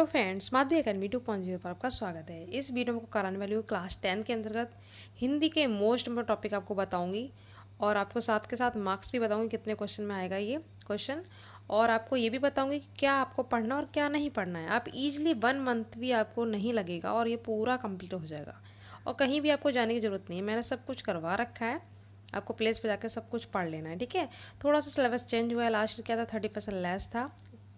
Hello friends, Madhavi academy 2.0 पर आपका स्वागत है। इस वीडियो में आपको कराने वाली हूँ क्लास 10 के अंतर्गत हिंदी के मोस्ट इम्पोर्टेंट टॉपिक आपको बताऊंगी और आपको साथ के साथ मार्क्स भी बताऊंगी कितने क्वेश्चन में आएगा ये क्वेश्चन। और आपको ये भी बताऊंगी कि क्या आपको पढ़ना और क्या नहीं पढ़ना है। आप इजीली 1 मंथ भी आपको नहीं लगेगा और ये पूरा कंप्लीट हो जाएगा और कहीं भी आपको जाने की ज़रूरत नहीं है। मैंने सब कुछ करवा रखा है, आपको प्लेस पे जाकर सब कुछ पढ़ लेना है। ठीक है, थोड़ा सा सिलेबस चेंज हुआ है, लास्ट क्या था 30% लेस था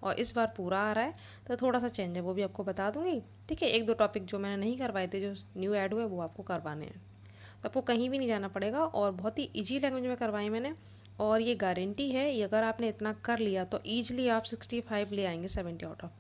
और इस बार पूरा आ रहा है तो थोड़ा सा चेंज है, वो भी आपको बता दूंगी। ठीक है, एक दो टॉपिक जो मैंने नहीं करवाए थे, जो न्यू ऐड हुए, वो आपको करवाने हैं। तो आपको कहीं भी नहीं जाना पड़ेगा और बहुत ही ईजी लैंग्वेज में करवाई मैंने। और ये गारंटी है, ये अगर आपने इतना कर लिया तो ईजिली आप 65 ले आएंगे 70 आउट ऑफ।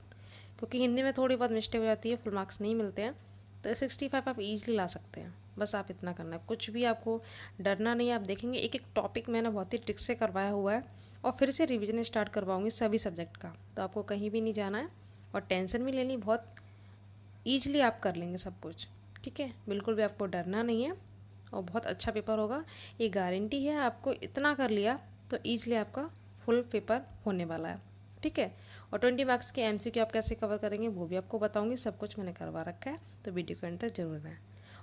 क्योंकि हिंदी में थोड़ी बहुत मिस्टेक हो जाती है, फुल मार्क्स नहीं मिलते हैं, तो 65 आप ईजिली ला सकते हैं। बस आप इतना करना है, कुछ भी आपको डरना नहीं है। आप देखेंगे एक एक टॉपिक मैंने बहुत ही ट्रिक से करवाया हुआ है और फिर से रिवीजन स्टार्ट करवाऊंगी सभी सब्जेक्ट का। तो आपको कहीं भी नहीं जाना है और टेंशन भी लेनी, बहुत ईजिली आप कर लेंगे सब कुछ। ठीक है, बिल्कुल भी आपको डरना नहीं है और बहुत अच्छा पेपर होगा, ये गारंटी है। आपको इतना कर लिया तो ईजिली आपका फुल पेपर होने वाला है। ठीक है, और 20 मार्क्स के एमसीक्यू आप कैसे कवर करेंगे वो भी आपको बताऊंगी। सब कुछ मैंने करवा रखा है, तो वीडियो के अंत तक जरूर रहें।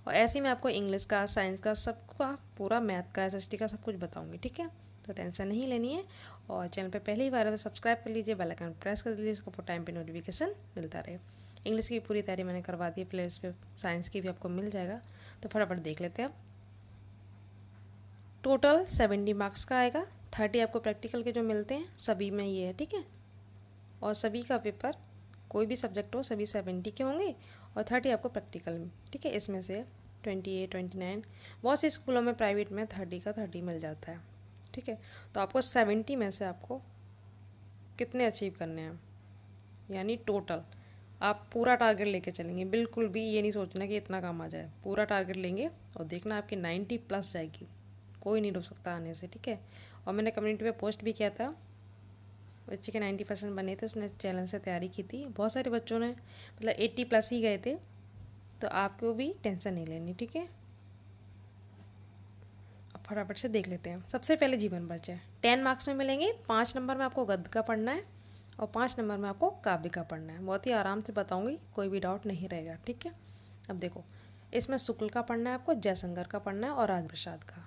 और ऐसे ही मैं आपको इंग्लिश का, साइंस का, सबका पूरा, मैथ का, एसएसटी का सब कुछ बताऊंगी। ठीक है, तो टेंशन नहीं लेनी है। और चैनल पे पहली बार है तो सब्सक्राइब कर लीजिए, बेल आइकन प्रेस कर दीजिए, इसको टाइम पे नोटिफिकेशन मिलता रहे। इंग्लिश की पूरी तैयारी मैंने करवा दी है प्ले लिस्ट पे, साइंस की भी आपको मिल जाएगा। तो फटाफट देख लेते हैं। अब टोटल 70 मार्क्स का आएगा, 30 आपको प्रैक्टिकल के जो मिलते हैं सभी में ये है। ठीक है, और सभी का पेपर कोई भी सब्जेक्ट हो सभी 70 के होंगे और 30 आपको प्रैक्टिकल में। ठीक है, इसमें से 28, 29, बहुत से स्कूलों में प्राइवेट में 30 का 30 मिल जाता है। ठीक है, तो आपको 70 में से आपको कितने अचीव करने हैं, यानी टोटल आप पूरा टारगेट लेके चलेंगे। बिल्कुल भी ये नहीं सोचना कि इतना काम आ जाए, पूरा टारगेट लेंगे और देखना आपकी 90 प्लस जाएगी, कोई नहीं रोक सकता आने से। ठीक है, और मैंने कम्युनिटी पे पोस्ट भी किया था, बच्चे के 90% बने थे, उसने चैलेंज से तैयारी की थी। बहुत सारे बच्चों ने मतलब 80 प्लस ही गए थे, तो आपको भी टेंशन नहीं लेनी। ठीक है, अब फटाफट से देख लेते हैं। सबसे पहले जीवन परिचय 10 मार्क्स में मिलेंगे। 5 नंबर में आपको गद्य का पढ़ना है और 5 नंबर में आपको काव्य का पढ़ना है। बहुत ही आराम से बताऊंगी, कोई भी डाउट नहीं रहेगा। ठीक है, अब देखो, इसमें शुक्ल का पढ़ना है आपको, जयशंकर का पढ़ना है और राज प्रसाद का।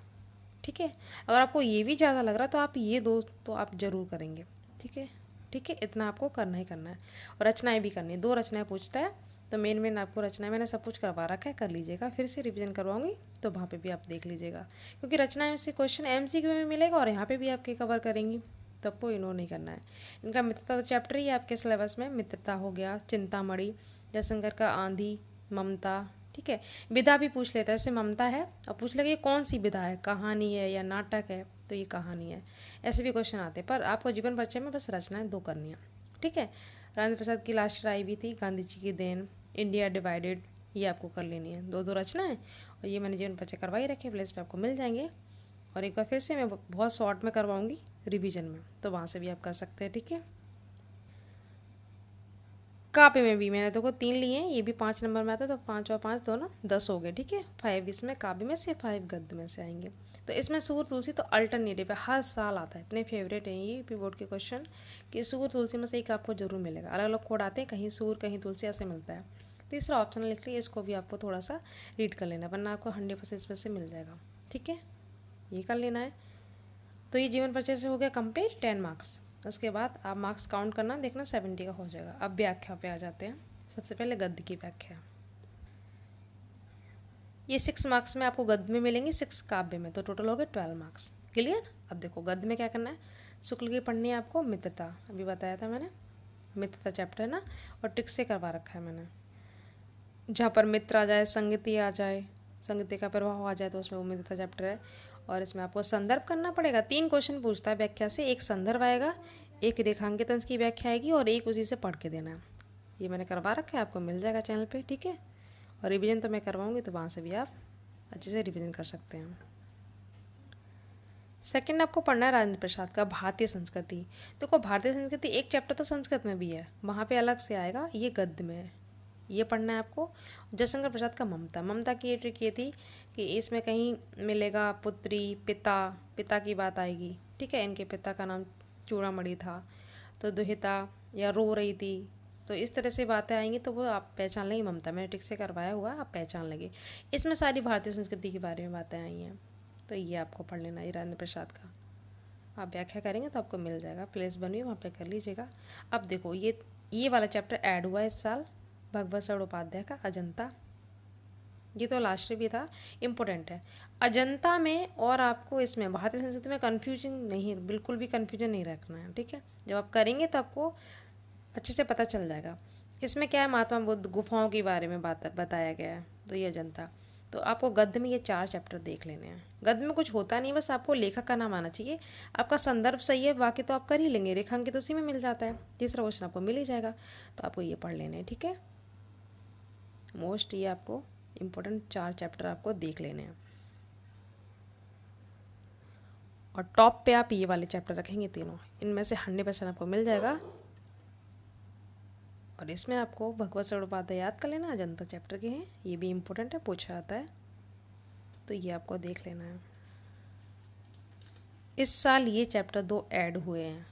ठीक है, अगर आपको ये भी ज़्यादा लग रहा तो आप ये दो तो आप ज़रूर करेंगे। ठीक है, ठीक है, इतना आपको करना ही करना है। और रचनाएं भी करनी है, 2 रचनाएं पूछता है, तो मेन आपको रचनाएं मैंने सब कुछ करवा रखा है, कर लीजिएगा। फिर से रिवीजन करवाऊंगी तो वहाँ पे भी आप देख लीजिएगा, क्योंकि रचनाएं में से क्वेश्चन एमसीक्यू में मिलेगा और यहाँ पे भी आपके कवर करेंगी, तो आपको इग्नोर नहीं करना है। इनका मित्रता तो चैप्टर ही है आपके सिलेबस में, मित्रता हो गया, चिंतामणि, जयशंकर का आंधी, ममता। ठीक है, विधा भी पूछ लेता है, जैसे ममता है और पूछ लगे कौन सी विधा है, कहानी है या नाटक है, तो ये कहानी है। ऐसे भी क्वेश्चन आते हैं, पर आपको जीवन परिचय में बस रचनाएं 2 करनी है। ठीक है, राजेंद्र प्रसाद की लास्ट आई भी थी, गांधी जी की देन, इंडिया डिवाइडेड, ये आपको कर लेनी है, 2 रचनाएं। और ये मैंने जीवन परिचय करवाई रखे, प्लेस पे आपको मिल जाएंगे। और एक बार फिर से मैं बहुत शॉर्ट में करवाऊंगी रिवीजन में, तो वहाँ से भी आप कर सकते हैं। ठीक है, कापे में भी मैंने देखो 3 लिए हैं, ये भी 5 नंबर में आता है, तो 5 और 5 दोनों 10 हो गए। ठीक है, 5 इसमें काव्य में से, 5 गद्य में से आएंगे। तो इसमें सूर तुलसी तो अल्टरनेटिव है, हर साल आता है, इतने फेवरेट हैं ये यूपी बोर्ड के क्वेश्चन कि सूर तुलसी में से एक आपको जरूर मिलेगा। अलग अलग कोड आते हैं, कहीं सूर कहीं तुलसी ऐसे मिलता है। तीसरा ऑप्शन लिख लिया, इसको भी आपको थोड़ा सा रीड कर लेना, वरना आपको 100% इसमें से मिल जाएगा। ठीक है, ये कर लेना है। तो ये जीवन परिचय से हो गया कंप्लीट, 10 मार्क्स। उसके बाद आप मार्क्स काउंट करना, देखना 70 का हो जाएगा। अब व्याख्या पे आ जाते हैं। सबसे पहले गद्य की व्याख्या, ये 6 मार्क्स में आपको गद्य में मिलेंगे, 6 काव्य में, तो टोटल हो गए 12 मार्क्स। क्लियर। अब देखो गद्य में क्या करना है, शुक्ल की पढ़नी है आपको, मित्रता अभी बताया था मैंने, मित्रता चैप्टर है ना, और ट्रिक से करवा रखा है मैंने। जहाँ पर मित्र आ जाए, संगति आ जाए, संगति का प्रभाव आ जाए, तो उसमें वो मित्रता चैप्टर है। और इसमें आपको संदर्भ करना पड़ेगा। 3 क्वेश्चन पूछता है व्याख्या से, एक संदर्भ आएगा, एक रेखांकित अंश की व्याख्या आएगी और एक उसी से पढ़ के देना है। ये मैंने करवा रखा है, आपको मिल जाएगा चैनल पे। ठीक है, और रिवीजन तो मैं करवाऊंगी, तो वहाँ से भी आप अच्छे से रिवीजन कर सकते हैं। सेकंड आपको पढ़ना है राजेंद्र प्रसाद का भारतीय संस्कृति। देखो भारतीय संस्कृति एक चैप्टर तो संस्कृत में भी है, वहाँ पे अलग से आएगा, ये गद्य में है, ये पढ़ना है आपको। जयशंकर प्रसाद का ममता, ममता की ये ट्रिक ये थी कि इसमें कहीं मिलेगा पुत्री, पिता, पिता की बात आएगी। ठीक है, इनके पिता का नाम चूड़ामणि था, तो दुहिता या रो रही थी, तो इस तरह से बातें आएंगी तो वो आप पहचान लेंगे। ममता मैंने टिक से करवाया हुआ है, आप पहचान लेंगे। इसमें सारी भारतीय संस्कृति के बारे में बातें आई हैं, तो ये आपको पढ़ लेना है राजेंद्र प्रसाद का। आप व्याख्या करेंगे तो आपको मिल जाएगा, प्लेस बनी वहाँ पे कर लीजिएगा। अब देखो ये वाला चैप्टर ऐड हुआ है इस साल, भगवत चट्टोपाध्याय का अजंता। ये तो लास्ट भी था, इम्पोर्टेंट है अजंता में। और आपको इसमें भारतीय संस्कृति में कन्फ्यूजन नहीं, बिल्कुल भी कन्फ्यूजन नहीं रखना है, ठीक है। जब आप करेंगे तो आपको अच्छे से पता चल जाएगा। इसमें क्या है, महात्मा बुद्ध गुफाओं के बारे में बताया गया है, तो ये अजंता। तो आपको गद्य में ये 4 चैप्टर देख लेने हैं। गद्य में कुछ होता नहीं, बस आपको लेखक का नाम आना चाहिए, आपका संदर्भ सही है, बाकी तो आप कर ही लेंगे, रेखांकित तो उसी में मिल जाता है, तीसरा क्वेश्चन आपको मिल ही जाएगा। तो आपको ये पढ़ लेने हैं, ठीक है। मोस्ट ये आपको इम्पोर्टेंट 4 चैप्टर आपको देख लेने हैं। और टॉप पे आप ये वाले चैप्टर रखेंगे तीनों, इनमें से 100% आपको मिल जाएगा। और इसमें आपको भगवत चट्टोपाध्याय याद कर लेना, अजंता चैप्टर के हैं, ये भी इम्पोर्टेंट है, पूछा जाता है, तो ये आपको देख लेना है। इस साल ये चैप्टर 2 ऐड हुए हैं।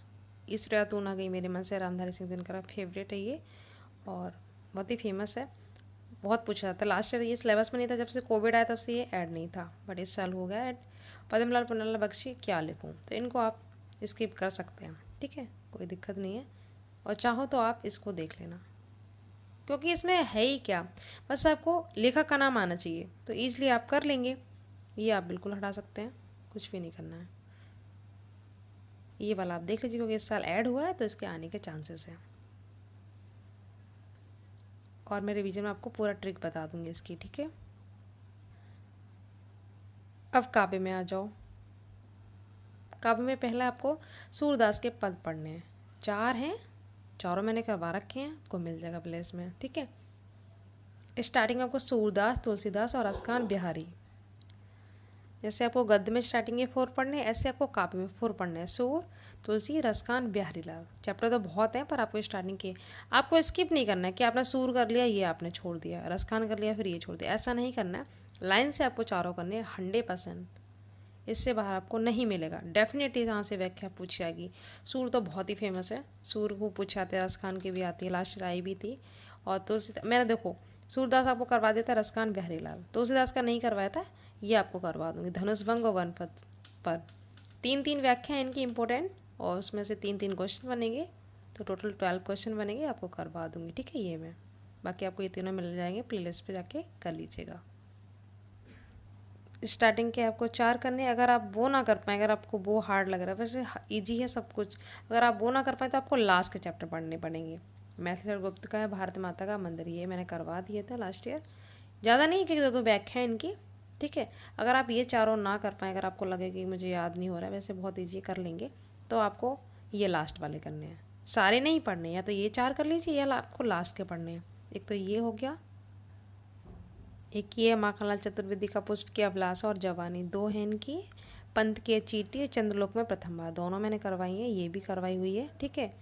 इस रात तू ना गई मेरे मन से, रामधारी सिंह दिनकर फेवरेट है ये, और बहुत ही फेमस है, बहुत पूछा जाता है। लास्ट ईयर ये सिलेबस में नहीं था, जब से कोविड आया तब से ये ऐड नहीं था, बट इस साल हो गया ऐड। पद्मलाल पुन्नालाल बख्शी क्या लिखूं, तो इनको आप स्किप कर सकते हैं, ठीक है, कोई दिक्कत नहीं है। और चाहो तो आप इसको देख लेना, क्योंकि इसमें है ही क्या, बस आपको लेखक का नाम आना चाहिए, तो ईजिली आप कर लेंगे। ये आप बिल्कुल हटा सकते हैं, कुछ भी नहीं करना है। ये वाला आप देख लीजिए, क्योंकि इस साल ऐड हुआ है तो इसके आने के चांसेस हैं। और मैं रिवीजन में आपको पूरा ट्रिक बता दूंगी इसकी, ठीक है। अब काव्य में आ जाओ। काव्य में पहला आपको सूरदास के पद पढ़ने हैं, 4 हैं, चारों मैंने करवा रखे हैं, आपको मिल जाएगा प्लेस में, ठीक है। स्टार्टिंग में आपको सूरदास, तुलसीदास और असकान बिहारी। जैसे आपको गद्य में स्टार्टिंग में 4 पढ़ने हैं, ऐसे आपको काव्य में 4 पढ़ने हैं, सूर, तुलसी, रसकान, बिहारी लाल। चैप्टर तो बहुत हैं, पर आपको स्टार्टिंग के आपको स्किप नहीं करना है कि आपने सूर कर लिया ये आपने छोड़ दिया, रसकान कर लिया फिर ये छोड़ दिया, ऐसा नहीं करना है। लाइन से आपको चारों करने हैं 100%, इससे बाहर आपको नहीं मिलेगा। डेफिनेटली यहाँ से व्याख्या पूछी जाएगी। सूर तो बहुत ही फेमस है, सूर को पूछे जाते हैं, रसखान की भी आती है, लास्ट आई भी थी। और तुलसी मैंने देखो सूरदास आपको करवा देता है, रसखान बिहारी लाल, तुलसीदास का नहीं करवाया था, ये आपको करवा दूंगी। धनुषभंग और वनपथ पर 3-3 व्याख्या इनकी इंपॉर्टेंट, और उसमें से 3-3 क्वेश्चन बनेंगे, तो टोटल 12 क्वेश्चन बनेंगे, आपको करवा दूंगी, ठीक है। ये मैं बाकी आपको ये तीनों मिल जाएंगे, प्लेलिस्ट पे जाके कर लीजिएगा। स्टार्टिंग के आपको 4 करने, अगर आप वो ना कर पाएँ, अगर आपको वो हार्ड लग रहा है, वैसे ईजी है सब कुछ, अगर आप वो ना कर पाए तो आपको लास्ट के चैप्टर पढ़ने पड़ेंगे। मैथिली गुप्त का है भारत माता का मंदिर, ये मैंने करवा दिए थे लास्ट ईयर, ज़्यादा नहीं क्योंकि 2 व्याख्या है इनकी, ठीक है। अगर आप ये चारों ना कर पाएँ, अगर आपको लगे कि मुझे याद नहीं हो रहा है, वैसे बहुत ईजी कर लेंगे, तो आपको ये लास्ट वाले करने हैं, सारे नहीं पढ़ने, या तो ये 4 कर लीजिए या आपको लास्ट के पढ़ने हैं। एक तो ये हो गया, एक ये माखनलाल चतुर्वेदी का पुष्प की अभिलाषा और जवानी, 2 हैं इनकी। पंत की चीटी और चंद्रलोक में प्रथम बार, दोनों मैंने करवाई हैं, ये भी करवाई हुई है, ठीक है।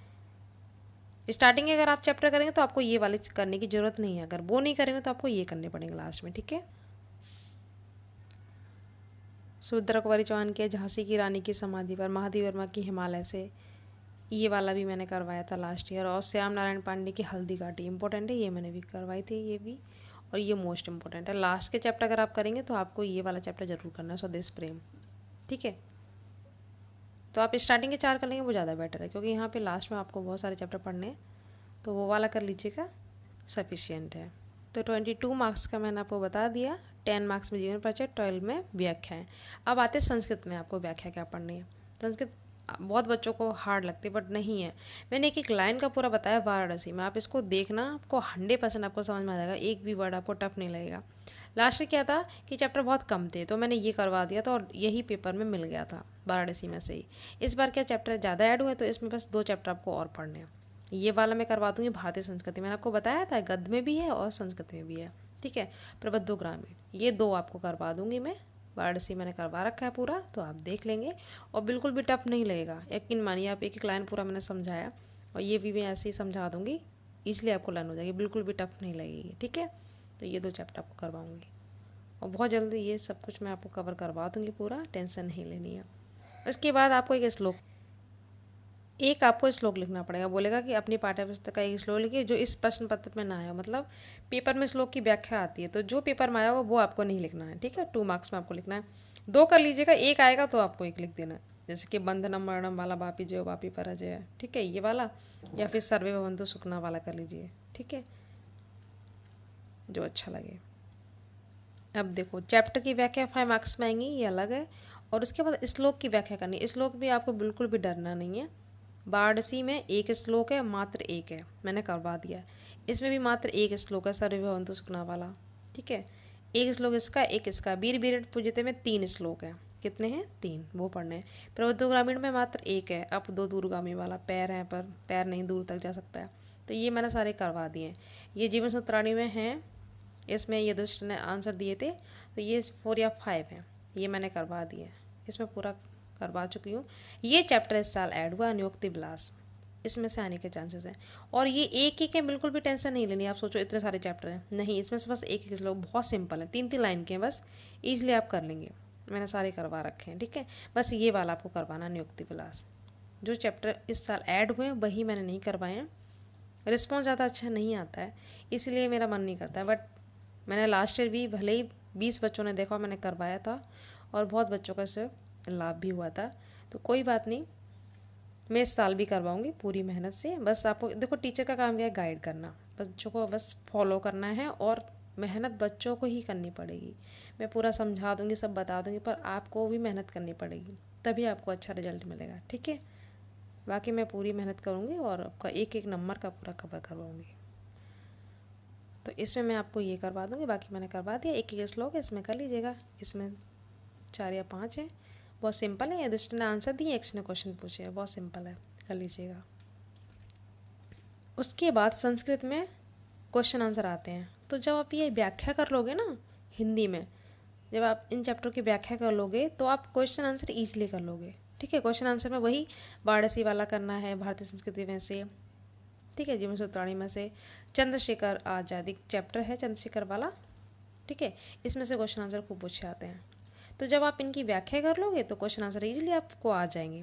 स्टार्टिंग अगर आप चैप्टर करेंगे तो आपको ये वाले करने की जरूरत नहीं है, अगर वो नहीं करेंगे तो आपको ये करने पड़ेंगे लास्ट में, ठीक है। सुभद्रा कुंवरी चौहान के झांसी की रानी की समाधि पर, महादेव वर्मा की हिमालय से, ये वाला भी मैंने करवाया था लास्ट ईयर। और श्याम नारायण पांडे की हल्दी घाटी इंपॉर्टेंट है, ये मैंने भी करवाई थी, ये भी। और ये मोस्ट इंपॉर्टेंट है, लास्ट के चैप्टर अगर आप करेंगे तो आपको ये वाला चैप्टर जरूर करना है, स्वदेश प्रेम, ठीक है। तो आप स्टार्टिंग के 4 कर लेंगे, वो ज़्यादा बेटर है, क्योंकि यहाँ पे लास्ट में आपको बहुत सारे चैप्टर पढ़ने हैं, तो वो वाला कर लीजिएगा, सफिशियंट है। तो 22 मार्क्स का मैंने आपको बता दिया, 10 मार्क्स में जीवन परिचय, 12 में व्याख्या है। अब आते हैं संस्कृत में, आपको व्याख्या क्या पढ़नी है। संस्कृत बहुत बच्चों को हार्ड लगती है, बट नहीं है, मैंने एक लाइन का पूरा बताया वाराणसी में, आप इसको देखना, आपको 100% आपको समझ में आ जाएगा, एक भी वर्ड आपको टफ नहीं लगेगा। लास्ट में क्या था कि चैप्टर बहुत कम थे, तो मैंने ये करवा दिया था और यही पेपर में मिल गया था वाराणसी में से ही। इस बार क्या चैप्टर ज़्यादा ऐड हुए, तो इसमें बस 2 चैप्टर आपको और पढ़ने हैं। ये वाला मैं करवा दूंगी भारतीय संस्कृति, मैंने आपको बताया था गद्य में भी है और संस्कृत में भी है, ठीक है। प्रबुद्ध ग्रामीण, ये 2 आपको करवा दूंगी मैं, वाराणसी मैंने करवा रखा है पूरा, तो आप देख लेंगे, और बिल्कुल भी टफ नहीं लगेगा, यकीन मानिए। आप एक लाइन पूरा मैंने समझाया, और ये भी मैं ऐसे ही समझा दूंगी, इसलिए आपको लर्न हो जाएगी, बिल्कुल भी टफ नहीं लगेगी, ठीक है। तो ये 2 चैप्टर आपको करवाऊंगी, और बहुत जल्दी ये सब कुछ मैं आपको कवर करवा दूंगी पूरा, टेंशन नहीं लेनी है। उसके बाद आपको एक एक आपको श्लोक लिखना पड़ेगा, बोलेगा कि अपनी पाठ्य पुस्तक का एक श्लोक लिखिए जो इस प्रश्न पत्र में ना आया, मतलब पेपर में श्लोक की व्याख्या आती है तो जो पेपर में आया होगा वो आपको नहीं लिखना है, ठीक है। 2 मार्क्स में आपको लिखना है, 2 कर लीजिएगा, एक आएगा तो आपको एक लिख देना है। जैसे कि बंधनम मरणम वाला, बापी जय बापी पराजय, ठीक है, ये वाला, या फिर सर्वे भवन्तु सुखना वाला कर लीजिए, ठीक है, जो अच्छा लगे। अब देखो चैप्टर की व्याख्या 5 मार्क्स में आएंगी, ये अलग है। और उसके बाद श्लोक की व्याख्या करनी है। श्लोक भी आपको बिल्कुल भी डरना नहीं है। वाराणसी में एक श्लोक है, मात्र एक है, मैंने करवा दिया। इसमें भी मात्र एक श्लोक है, सर्वे भवन्तु सुखना वाला, ठीक है। एक श्लोक इसका, एक इसका। वीर वीर पूजिते में 3 श्लोक हैं। कितने हैं? 3, वो पढ़ने हैं। प्रबुद्ध ग्रामीण में मात्र एक है, अप 2 दूरगामी वाला, पैर है पर पैर नहीं दूर तक जा सकता है, तो ये मैंने सारे करवा दिए हैं। ये जीवन सूत्राणी में हैं, इसमें ये दुष्ट ने आंसर दिए थे, तो ये 4 या 5 है, ये मैंने करवा दिए, इसमें पूरा करवा चुकी हूँ। ये चैप्टर इस साल ऐड हुआ, नियुक्ति विलास, इसमें से आने के चांसेस हैं। और ये एक एक है, बिल्कुल भी टेंशन नहीं लेनी। आप सोचो इतने सारे चैप्टर हैं, नहीं, इसमें से बस एक एक श्लोक, बहुत सिंपल है, 3-3 लाइन के हैं बस, ईजिली आप कर लेंगे। मैंने सारे करवा रखे हैं, ठीक है। बस ये वाला आपको करवाना, नियुक्ति विलास। जो चैप्टर इस साल ऐड हुए हैं वही मैंने नहीं करवाए हैं। रिस्पॉन्स ज़्यादा अच्छा नहीं आता है, इसलिए मेरा मन नहीं करता है। बट मैंने लास्ट ईयर भी भले ही 20 बच्चों ने देखा, मैंने करवाया था और बहुत बच्चों का इससे लाभ भी हुआ था, तो कोई बात नहीं, मैं इस साल भी करवाऊंगी पूरी मेहनत से। बस आपको देखो, टीचर का काम क्या है? गाइड करना, बच्चों को बस फॉलो करना है, और मेहनत बच्चों को ही करनी पड़ेगी। मैं पूरा समझा दूंगी, सब बता दूंगी, पर आपको भी मेहनत करनी पड़ेगी, तभी आपको अच्छा रिजल्ट मिलेगा, ठीक है। बाकी मैं पूरी मेहनत करूँगी और आपका एक एक नंबर का पूरा कवर करवाऊँगी। तो इसमें मैं आपको ये करवा दूँगी, बाकी मैंने करवा दिया। एक एक श्लोक है, इसमें कर लीजिएगा। इसमें 4 या 5 है, बहुत सिंपल है। यदि ने आंसर दिए, एक ने क्वेश्चन पूछे, बहुत सिंपल है, कर लीजिएगा। उसके बाद संस्कृत में क्वेश्चन आंसर आते हैं। तो जब आप ये व्याख्या कर लोगे ना हिंदी में, जब आप इन चैप्टर की व्याख्या कर लोगे तो आप क्वेश्चन आंसर ईजिली कर लोगे, ठीक है। क्वेश्चन आंसर में वही वाराणसी वाला करना है, भारतीय संस्कृति में से, ठीक है, जीवन सूत्राणी में से, चंद्रशेखर आजादी चैप्टर है चंद्रशेखर वाला, ठीक है। इसमें से क्वेश्चन आंसर खूब पूछे आते हैं। तो जब आप इनकी व्याख्या कर लोगे तो क्वेश्चन आंसर इजीली आपको आ जाएंगे।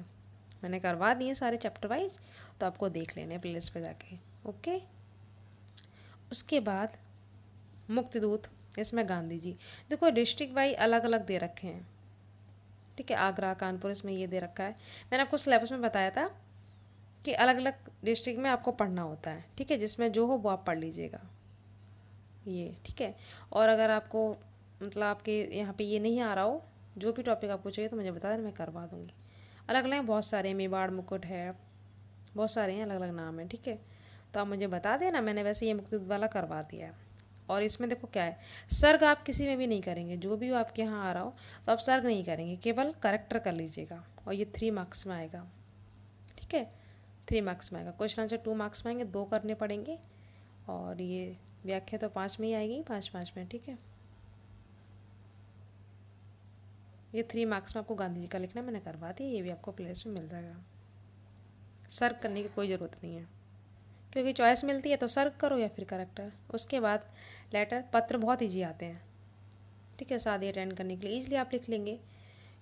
मैंने करवा दिए सारे चैप्टर वाइज, तो आपको देख लेने प्लेलिस्ट पे जाके, ओके। उसके बाद मुक्तिदूत, इसमें गांधी जी, देखो डिस्ट्रिक्ट वाइज अलग अलग दे रखे हैं, ठीक है। आगरा, कानपुर, इसमें ये दे रखा है। मैंने आपको सिलेबस में बताया था कि अलग अलग डिस्ट्रिक्ट में आपको पढ़ना होता है, ठीक है। जिसमें जो हो वो आप पढ़ लीजिएगा, ये ठीक है। और अगर आपको मतलब आपके यहाँ पे ये नहीं आ रहा हो, जो भी टॉपिक आपको चाहिए तो मुझे बता देना, मैं करवा दूँगी। अलग अलग बहुत सारे, मेवाड़ मुकुट है, बहुत सारे हैं, अलग अलग नाम है, ठीक है। तो आप मुझे बता देना, मैंने वैसे ये मुक्तिदूत वाला करवा दिया है। और इसमें देखो क्या है, सर्ग आप किसी में भी नहीं करेंगे, जो भी आपके यहाँ आ रहा हो तो आप सर्ग नहीं करेंगे, केवल करेक्टर कर लीजिएगा, और ये 3 मार्क्स में आएगा, ठीक है। 3 मार्क्स में आएगा। क्वेश्चन आंसर 2 मार्क्स में आएंगे, 2 करने पड़ेंगे। और ये व्याख्या तो 5 में ही आएगी, 5-5 में, ठीक है। ये 3 मार्क्स में आपको गांधी जी का लिखना, मैंने करवा दिया, ये भी आपको प्लेलिस्ट में मिल जाएगा। सर्ग करने की कोई ज़रूरत नहीं है, क्योंकि चॉइस मिलती है तो सर्ग करो या फिर करेक्टर। उसके बाद लेटर, पत्र बहुत ईजी आते हैं, ठीक है। शादी अटेंड करने के लिए ईजिली आप लिख लेंगे,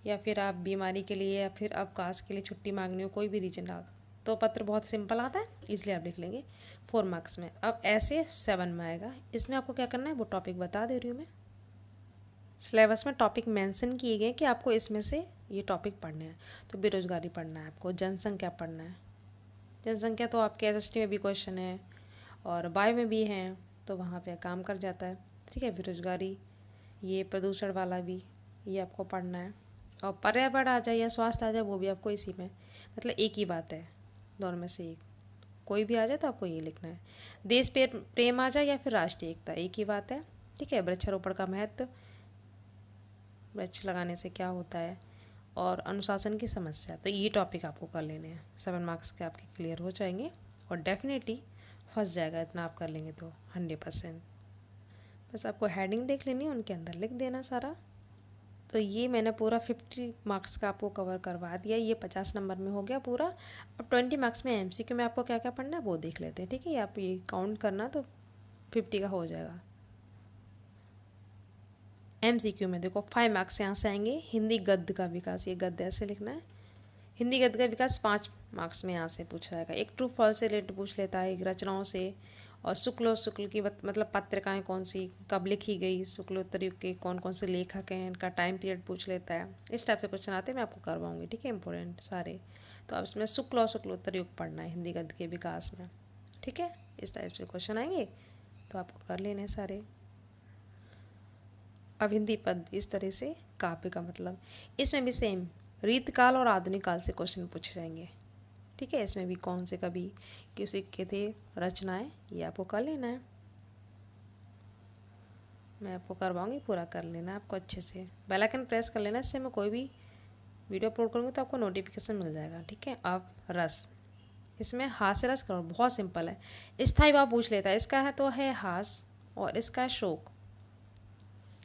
या फिर आप बीमारी के लिए, या फिर अवकाश के लिए छुट्टी मांगनी हो, कोई भी रीजन डाल, तो पत्र बहुत सिंपल आता है, ईजिली आप लिख लेंगे 4 मार्क्स में। अब ऐसे 7 में आएगा। इसमें आपको क्या करना है वो टॉपिक बता दे रही हूँ मैं। सिलेबस में टॉपिक मेंशन किए गए कि आपको इसमें से ये टॉपिक पढ़ने हैं। तो बेरोजगारी पढ़ना है आपको, जनसंख्या पढ़ना है। जनसंख्या तो आपके एसएसटी में भी क्वेश्चन है और बायो में भी हैं, तो वहाँ पे काम कर जाता है, ठीक है। बेरोजगारी, ये प्रदूषण वाला भी, ये आपको पढ़ना है। और पर्यावरण आ जाए या स्वास्थ्य आ जाए, वो भी आपको इसी में, मतलब एक ही बात है, दोनों में से एक कोई भी आ जाए तो आपको ये लिखना है। देश प्रेम आ जाए या फिर राष्ट्रीय एकता, एक ही बात है, ठीक है। वृक्षारोपण का महत्व, वृक्ष लगाने से क्या होता है, और अनुशासन की समस्या, तो ये टॉपिक आपको कर लेने हैं। 7 मार्क्स के आपके क्लियर हो जाएंगे और डेफिनेटली फंस जाएगा, इतना आप कर लेंगे तो 100%। बस आपको हेडिंग देख लेनी है, उनके अंदर लिख देना सारा। तो ये मैंने पूरा 50 मार्क्स का आपको कवर करवा दिया, ये 50 नंबर में हो गया पूरा। अब 20 मार्क्स में एमसीक्यू में आपको क्या क्या पढ़ना है वो देख लेते हैं, ठीक है। आप ये काउंट करना तो 50 का हो जाएगा। एमसीक्यू में देखो 5 मार्क्स यहाँ से आएंगे। हिंदी गद्य का विकास, ये गद्य ऐसे लिखना है। हिंदी गद्य का विकास 5 मार्क्स में यहाँ से पूछा जाएगा। एक ट्रू फॉल्स से रिलेटेड पूछ लेता है, एक रचनाओं से, और शुक्ल की मतलब पत्रिकाएं कौन सी कब लिखी गई, शुक्लोत्तर युग के कौन कौन से लेखक हैं, इनका टाइम पीरियड पूछ लेता है। इस टाइप से क्वेश्चन आते हैं, मैं आपको करवाऊंगी, ठीक है, इंपॉर्टेंट सारे। तो अब इसमें शुक्ल और शुक्लोत्तर युग पढ़ना है हिंदी गद्य के विकास में, ठीक है। इस टाइप से क्वेश्चन आएंगे तो आपको कर लेने सारे। अब हिंदी पद इस तरह से, काव्य का मतलब, इसमें भी सेम रीतकाल और आधुनिक काल से क्वेश्चन पूछे जाएंगे, ठीक है। इसमें भी कौन से कवि किस के थे, रचनाएं, ये आपको कर लेना है। मैं आपको करवाऊंगी, पूरा कर लेना आपको अच्छे से। बेल आइकन प्रेस कर लेना, इससे मैं कोई भी वीडियो अपलोड करूँगी तो आपको नोटिफिकेशन मिल जाएगा, ठीक है। अब रस, इसमें हास्य रस करो, बहुत सिंपल है। स्थायी भाव पूछ लेता है, इसका है तो है हास और इसका है शोक।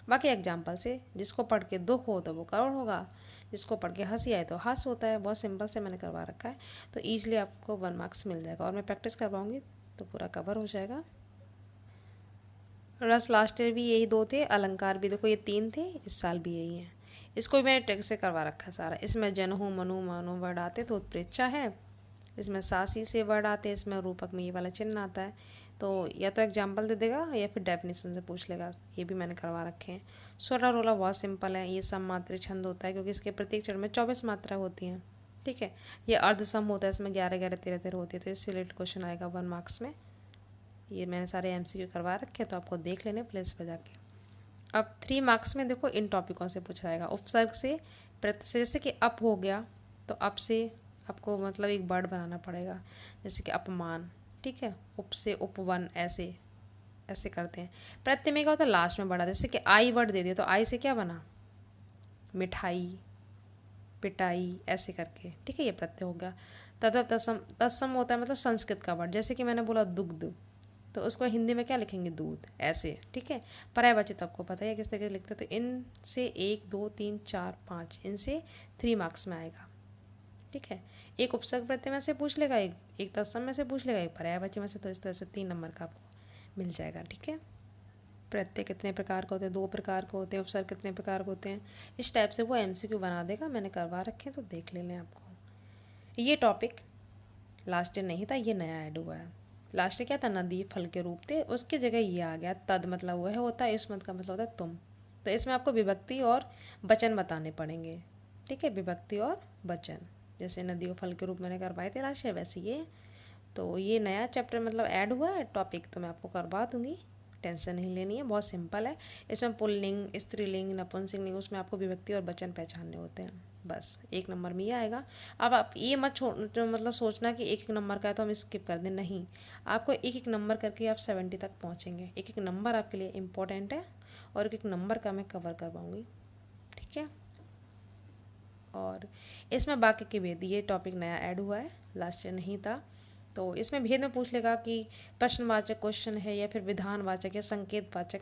बाकी एग्जाम्पल से, जिसको पढ़ के दुख हो तो वो करुण होगा, जिसको पढ़ के हंसी आए तो हास्य होता है। बहुत सिंपल से मैंने करवा रखा है, तो ईजिली आपको 1 मार्क्स मिल जाएगा। और मैं प्रैक्टिस करवाऊंगी तो पूरा कवर हो जाएगा। रस लास्ट ईयर भी यही 2 थे, अलंकार भी देखो ये 3 थे, इस साल भी यही है। इसको भी मैंने टेक्स्ट से करवा रखा है सारा। इसमें जनहु मनु मानो वर्ड आते तो उत्प्रेक्षा है, इसमें सासी से वर्ड आते हैं, इसमें रूपक में ये वाला चिन्ह आता है। तो या तो एग्जाम्पल दे देगा या फिर डेफिनेशन से पूछ लेगा, ये भी मैंने करवा रखे हैं। स्वरा रोला बहुत सिंपल है, ये सम मात्रा छंद होता है क्योंकि इसके प्रत्येक चरण में 24 मात्रा होती हैं, ठीक है। ये अर्ध सम होता है, इसमें 11 11 13 13 होती है, तो इससे रिलेटेड क्वेश्चन आएगा 1 मार्क्स में। ये मैंने सारे MCQ करवा रखे हैं, तो आपको देख लेने प्लेस पर जाके। अब 3 मार्क्स में देखो इन टॉपिकों से पूछा जाएगा। उपसर्ग से, प्रत्यय से, जैसे कि अप हो गया तो अप से आपको मतलब एक वर्ड बनाना पड़ेगा, जैसे कि अपमान, ठीक है। उप से उपवन, ऐसे ऐसे करते हैं। प्रत्यय में क्या होता है, लास्ट में बढ़ा, जैसे कि आई वर्ड दे दिया तो आई से क्या बना, मिठाई, पिटाई, ऐसे करके, ठीक है, ये प्रत्यय हो गया। तदव तत्सम, तत्सम होता है मतलब संस्कृत का वर्ड, जैसे कि मैंने बोला दुग्ध, तो उसको हिंदी में क्या लिखेंगे, दूध, ऐसे, ठीक है। पर्यायवाची तो आपको पता है किस तरीके से लिखते हैं, तो इन से 1 2 3 4 5, इनसे 3 मार्क्स में आएगा, ठीक है। एक उपसर्ग प्रत्यय में से पूछ लेगा, एक तत्सम में से पूछ लेगा, एक पर्यायवाची में से, तो इस तरह से 3 नंबर का आपको मिल जाएगा, ठीक है। प्रत्यय कितने प्रकार के होते हैं, 2 प्रकार के होते हैं। उपसर्ग कितने प्रकार के होते हैं, इस टाइप से वो MCQ बना देगा, मैंने करवा रखे हैं, तो देख लें आपको। ये टॉपिक लास्ट ईयर नहीं था, ये नया ऐड हुआ है। लास्ट ईयर क्या था, नदी फल के रूप थे, उसकी जगह ये आ गया। तद मतलब वह होता है, इस मत का मतलब होता है तुम। तो इसमें आपको विभक्ति और वचन बताने पड़ेंगे, ठीक है, विभक्ति और वचन। जैसे नदी और फल के रूप मैंने करवाए थे लास्ट ईयर, वैसे ये। तो ये नया चैप्टर मतलब ऐड हुआ है टॉपिक, तो मैं आपको करवा दूंगी, टेंशन नहीं लेनी है, बहुत सिंपल है। इसमें पुल्लिंग, स्त्रीलिंग, नपुंसकलिंग, उसमें आपको विभक्ति और वचन पहचानने होते हैं, बस 1 नंबर में ये आएगा। अब आप ये मत मतलब सोचना कि 1 1 नंबर का है तो हम स्किप कर दें, नहीं, आपको 1 1 नंबर करके आप 70 तक पहुँचेंगे। 1 1 नंबर आपके लिए इम्पोर्टेंट है, और 1 1 नंबर का मैं कवर करवाऊँगी, ठीक है। और इसमें वाक्य के भेद, ये टॉपिक नया ऐड हुआ है, लास्ट ईयर नहीं था। तो इसमें भेद में पूछ लेगा कि प्रश्नवाचक क्वेश्चन है या फिर विधानवाचक या संकेतवाचक।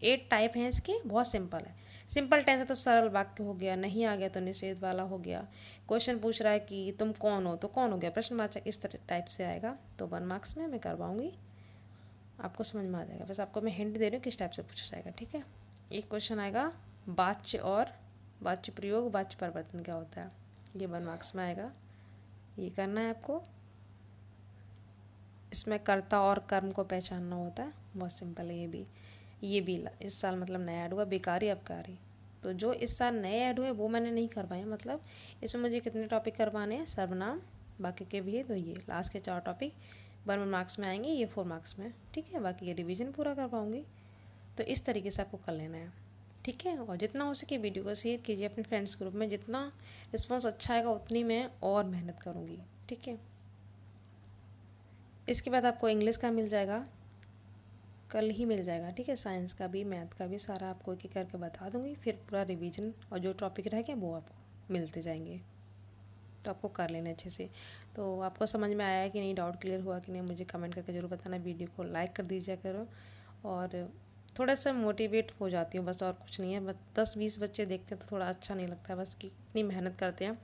8 टाइप हैं इसके, बहुत सिंपल है। सिंपल टेंस है तो सरल वाक्य हो गया, नहीं आ गया तो निषेध वाला हो गया। क्वेश्चन पूछ रहा है कि तुम कौन हो, तो कौन हो गया प्रश्नवाचक, इस तरह टाइप से आएगा। तो 1 मार्क्स में मैं करवाऊंगी, आपको समझ में आ जाएगा। बस आपको मैं हिंट दे रही हूँ किस टाइप से पूछा जाएगा, ठीक है। एक क्वेश्चन आएगा वाच्य और वाच्य प्रयोग, वाच्य परिवर्तन क्या होता है, ये 1 मार्क्स में आएगा, ये करना है आपको। इसमें कर्ता और कर्म को पहचानना होता है, बहुत सिंपल है ये भी इस साल मतलब नया ऐड हुआ, बेकारी अपकारी। तो जो इस साल नए ऐड हुए वो मैंने नहीं करवाए, मतलब इसमें मुझे कितने टॉपिक करवाने हैं, सर्वनाम, बाकी के भी है, तो ये लास्ट के 4 टॉपिक 1 मार्क्स में आएंगे, ये 4 मार्क्स में, ठीक है। बाकी ये रिवीजन पूरा करवाऊँगी, तो इस तरीके से आपको कर लेना है, ठीक है। और जितना हो सके वीडियो को शेयर कीजिए अपने फ्रेंड्स ग्रुप में, जितना रिस्पॉन्स अच्छा आएगा उतनी मैं और मेहनत करूँगी, ठीक है। इसके बाद आपको इंग्लिश का मिल जाएगा, कल ही मिल जाएगा, ठीक है। साइंस का भी, मैथ का भी, सारा आपको एक एक करके बता दूंगी, फिर पूरा रिवीजन और जो टॉपिक रह गए वो आपको मिलते जाएंगे, तो आपको कर लेना अच्छे से। तो आपको समझ में आया है कि नहीं, डाउट क्लियर हुआ कि नहीं, मुझे कमेंट करके जरूर बताना। वीडियो को लाइक कर दीजिए करो, और थोड़ा सा मोटिवेट हो जाती हूँ, बस और कुछ नहीं है। बस 10-20 बच्चे देखते हैं तो थोड़ा अच्छा नहीं लगता है, बस कि इतनी मेहनत करते हैं।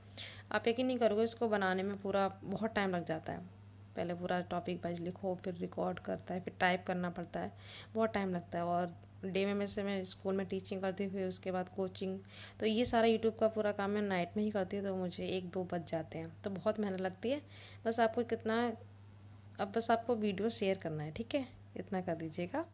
आप यकीन नहीं करोगे, इसको बनाने में पूरा बहुत टाइम लग जाता है, पहले पूरा टॉपिक वाइज लिखो, फिर रिकॉर्ड करता है, फिर टाइप करना पड़ता है, बहुत टाइम लगता है। और डे में से मैं स्कूल में टीचिंग करती हूँ, फिर उसके बाद कोचिंग, तो ये सारा यूट्यूब का पूरा काम मैं नाइट में ही करती हूँ, तो मुझे 1-2 बज जाते हैं, तो बहुत मेहनत लगती है। बस आपको कितना, अब बस आपको वीडियो शेयर करना है, ठीक है, इतना कर दीजिएगा।